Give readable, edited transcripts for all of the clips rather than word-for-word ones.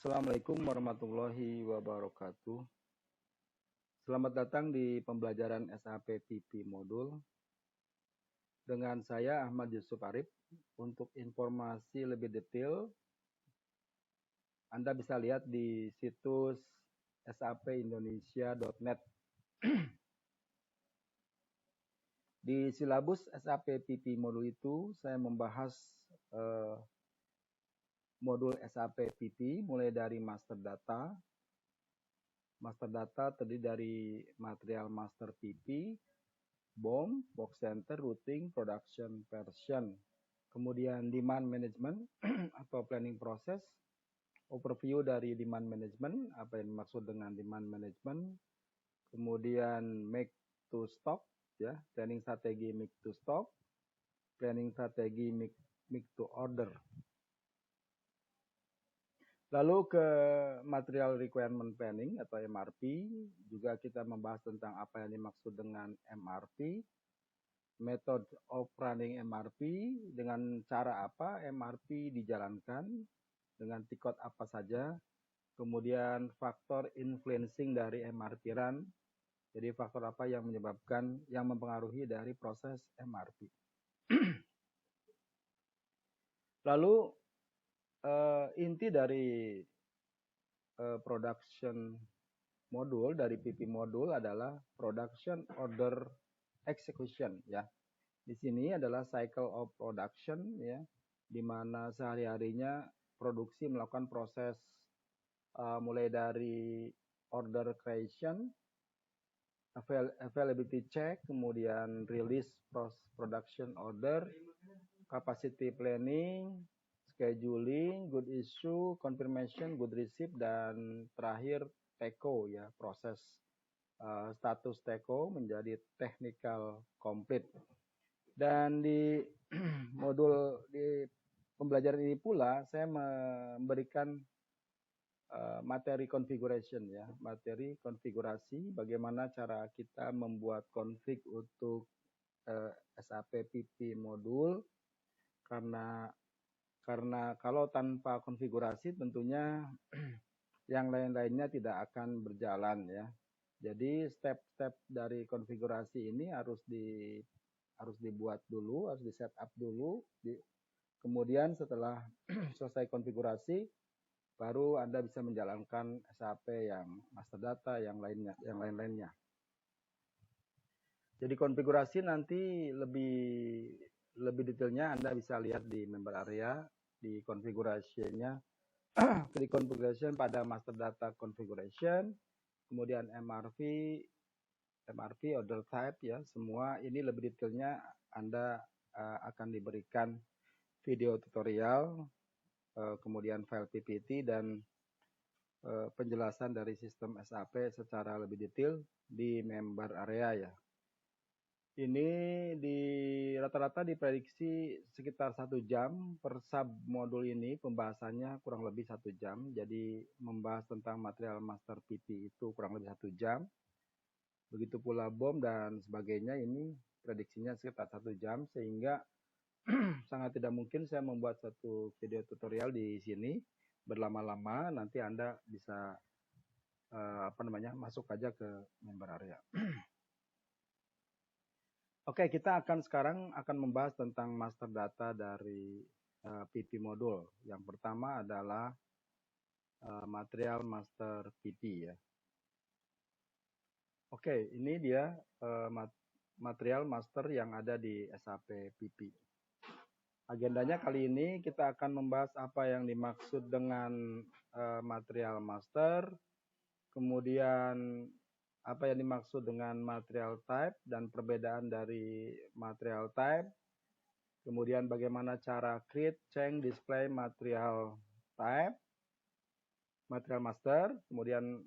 Assalamualaikum warahmatullahi wabarakatuh. Selamat datang di pembelajaran SAP PP Modul. Dengan saya Ahmad Yusuf Arif. Untuk informasi lebih detail, Anda bisa lihat di situs sapindonesia.net. Di silabus SAP PP Modul itu, saya membahas modul SAP PP mulai dari master data. Master data terdiri dari material master PP, BOM, box center, routing, production version. Kemudian demand management atau planning process, overview dari demand management, apa yang dimaksud dengan demand management. Kemudian make to stock, ya, planning strategi make to stock, planning strategi make to order. Lalu ke material requirement planning atau MRP, juga kita membahas tentang apa yang dimaksud dengan MRP, method of running MRP, dengan cara apa MRP dijalankan, dengan tikot apa saja, kemudian faktor influencing dari MRP run, jadi faktor apa yang menyebabkan, yang mempengaruhi dari proses MRP. Lalu inti dari production modul dari PP modul adalah production order execution, ya. Di sini adalah cycle of production, ya, di mana sehari-harinya produksi melakukan proses mulai dari order creation, availability check, kemudian release production order, capacity planning, scheduling, good issue, confirmation, good receipt, dan terakhir TECO, ya, proses status TECO menjadi technical complete. Dan di modul di pembelajaran ini pula saya memberikan materi configuration, ya, materi konfigurasi bagaimana cara kita membuat config untuk SAP PP modul, karena kalau tanpa konfigurasi tentunya yang lain-lainnya tidak akan berjalan, ya. Jadi step-step dari konfigurasi ini harus dibuat dulu, harus di setup dulu. Kemudian setelah selesai konfigurasi, baru Anda bisa menjalankan SAP yang master data, yang lain-lainnya. Jadi konfigurasi nanti lebih detailnya Anda bisa lihat di member area, di configuration-nya, di configuration pada master data configuration, kemudian MRP order type, ya, semua ini lebih detailnya Anda akan diberikan video tutorial, kemudian file PPT dan penjelasan dari sistem SAP secara lebih detail di member area, ya. Ini di rata-rata diprediksi sekitar 1 jam per sub modul ini, pembahasannya kurang lebih 1 jam. Jadi membahas tentang material master PP itu kurang lebih 1 jam. Begitu pula BOM dan sebagainya, ini prediksinya sekitar 1 jam, sehingga sangat tidak mungkin saya membuat satu video tutorial di sini berlama-lama. Nanti Anda bisa masuk aja ke member area. Oke, kita sekarang akan membahas tentang master data dari PP modul. Yang pertama adalah material master PP, ya. Oke, ini dia material master yang ada di SAP PP. Agendanya kali ini kita akan membahas apa yang dimaksud dengan material master, kemudian apa yang dimaksud dengan material type dan perbedaan dari material type, kemudian bagaimana cara create, change, display material type, material master, kemudian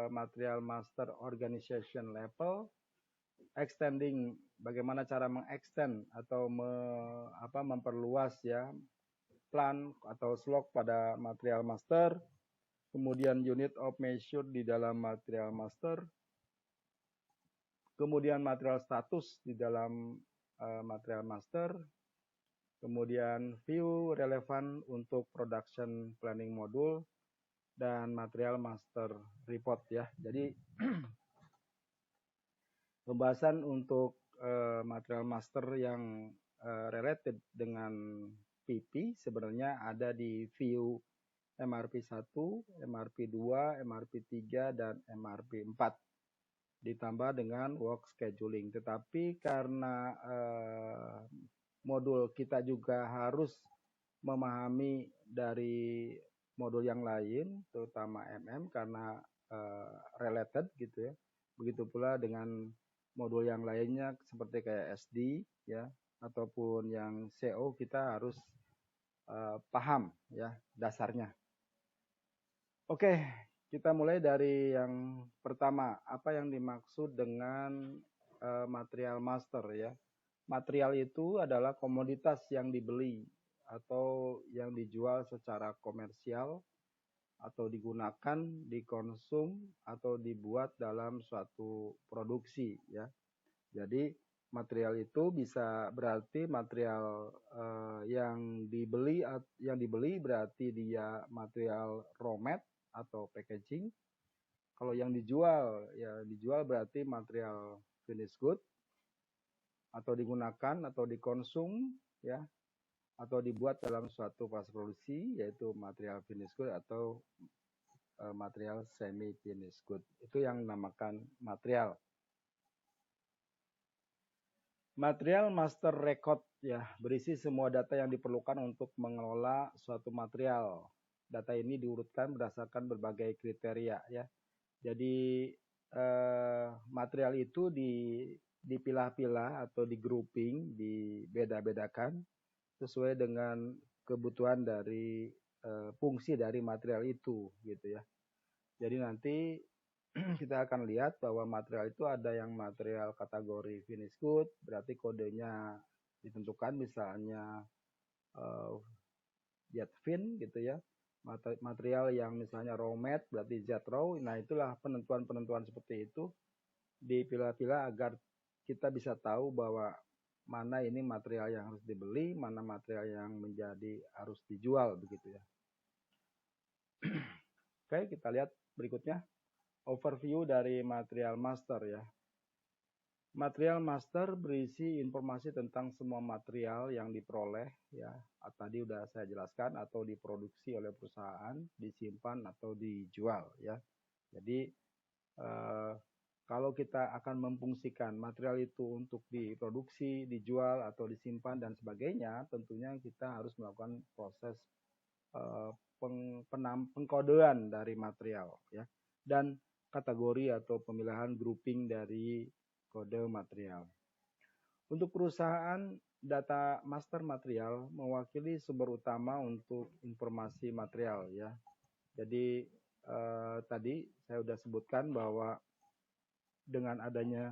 material master organization level, extending, bagaimana cara mengextend atau memperluas, ya, plan atau slot pada material master, kemudian unit of measure di dalam material master, kemudian material status di dalam material master, kemudian view relevan untuk production planning modul, dan material master report ya. Jadi pembahasan untuk material master yang related dengan PP sebenarnya ada di view MRP 1, MRP 2, MRP 3, dan MRP 4 ditambah dengan work scheduling. Tetapi karena modul kita juga harus memahami dari modul yang lain, terutama MM karena related gitu ya. Begitu pula dengan modul yang lainnya seperti kayak SD ya, ataupun yang CO kita harus paham ya dasarnya. Oke, kita mulai dari yang pertama. Apa yang dimaksud dengan material master ya? Material itu adalah komoditas yang dibeli atau yang dijual secara komersial atau digunakan, dikonsum atau dibuat dalam suatu produksi ya. Jadi material itu bisa berarti material yang dibeli berarti dia material raw mat atau packaging. Kalau yang dijual ya dijual berarti material finished good atau digunakan atau dikonsum ya atau dibuat dalam suatu proses produksi yaitu material finished good atau material semi finished good. Itu yang dinamakan material. Material master record ya berisi semua data yang diperlukan untuk mengelola suatu material. Data ini diurutkan berdasarkan berbagai kriteria ya. Jadi material itu dipilah-pilah atau di grouping, dibeda-bedakan sesuai dengan kebutuhan dari fungsi dari material itu gitu ya. Jadi nanti kita akan lihat bahwa material itu ada yang material kategori finish good, berarti kodenya ditentukan misalnya Z-fin gitu ya. Material yang misalnya raw mat berarti Z-raw. Nah itulah penentuan-penentuan seperti itu dipilah-pilah agar kita bisa tahu bahwa mana ini material yang harus dibeli, mana material yang menjadi harus dijual begitu ya. Oke, kita lihat berikutnya. Overview dari material master ya. Material master berisi informasi tentang semua material yang diperoleh ya. Tadi udah saya jelaskan atau diproduksi oleh perusahaan, disimpan atau dijual ya. Jadi kalau kita akan memfungsikan material itu untuk diproduksi, dijual atau disimpan dan sebagainya, tentunya kita harus melakukan proses pengkodean dari material ya. Dan kategori atau pemilihan grouping dari kode material. Untuk perusahaan, data master material mewakili sumber utama untuk informasi material ya. Jadi tadi saya sudah sebutkan bahwa dengan adanya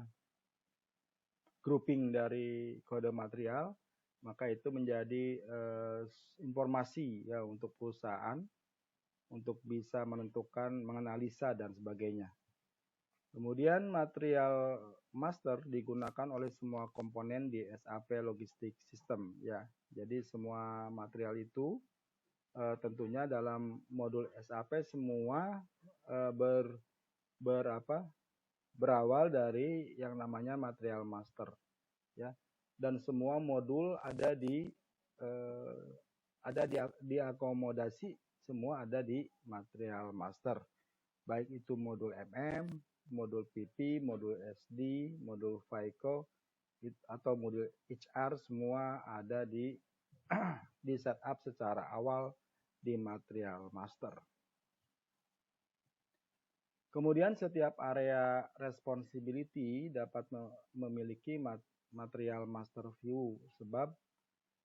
grouping dari kode material, maka itu menjadi informasi ya untuk perusahaan untuk bisa menentukan, menganalisa dan sebagainya. Kemudian material master digunakan oleh semua komponen di SAP Logistic System ya. Jadi semua material itu tentunya dalam modul SAP semua berawal dari yang namanya material master ya. Dan semua modul ada diakomodasi semua ada di material master. Baik itu modul MM, modul PP, modul SD, modul FICO, atau modul HR semua ada di setup secara awal di material master. Kemudian setiap area responsibility dapat memiliki material master view sebab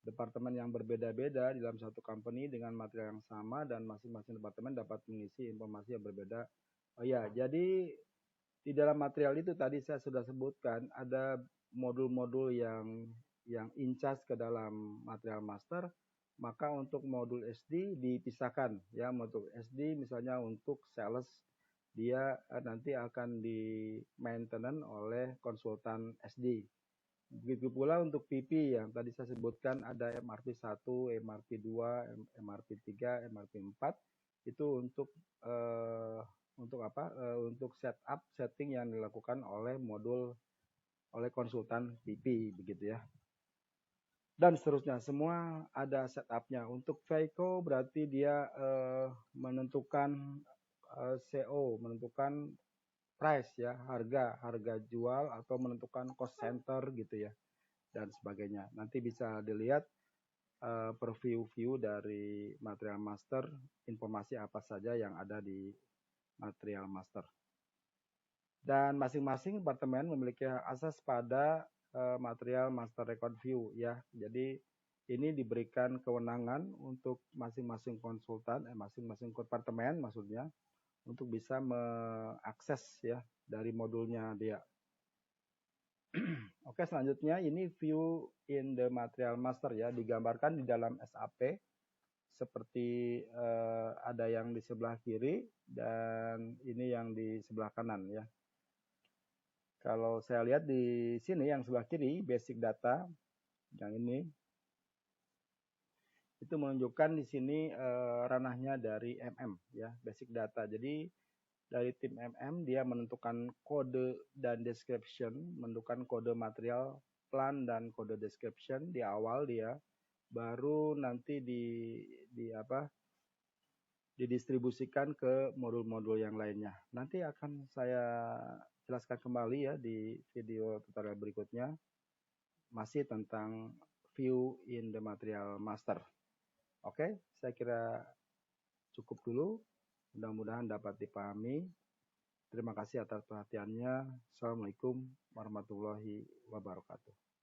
departemen yang berbeda-beda di dalam satu company dengan material yang sama dan masing-masing departemen dapat mengisi informasi yang berbeda. Oh ya, jadi di dalam material itu tadi saya sudah sebutkan ada modul-modul yang incas ke dalam material master, maka untuk modul SD dipisahkan ya. Modul SD misalnya untuk sales dia nanti akan di maintenance oleh konsultan SD. Begitu pula untuk PP yang tadi saya sebutkan ada MRP 1, MRP 2, MRP 3, MRP 4 itu untuk untuk setting yang dilakukan oleh konsultan PP begitu ya. Dan seterusnya semua ada setupnya. Untuk FICO berarti dia menentukan CO, menentukan price ya, harga jual atau menentukan cost center gitu ya dan sebagainya. Nanti bisa dilihat per view dari material master, informasi apa saja yang ada di material master. Dan masing-masing departemen memiliki akses pada material master record view ya. Jadi ini diberikan kewenangan untuk masing-masing konsultan, masing-masing departemen maksudnya, untuk bisa mengakses ya dari modulnya dia. Oke, selanjutnya ini view in the material master ya, digambarkan di dalam SAP seperti ada yang di sebelah kiri dan ini yang di sebelah kanan ya. Kalau saya lihat di sini yang sebelah kiri basic data yang ini itu menunjukkan di sini ranahnya dari MM ya, basic data. Jadi dari tim MM dia menentukan kode dan description, menentukan kode material, plan dan kode description di awal dia, baru nanti didistribusikan ke modul-modul yang lainnya. Nanti akan saya jelaskan kembali ya di video tutorial berikutnya, masih tentang view in the material master. Oke, saya kira cukup dulu. Mudah-mudahan dapat dipahami. Terima kasih atas perhatiannya. Assalamualaikum warahmatullahi wabarakatuh.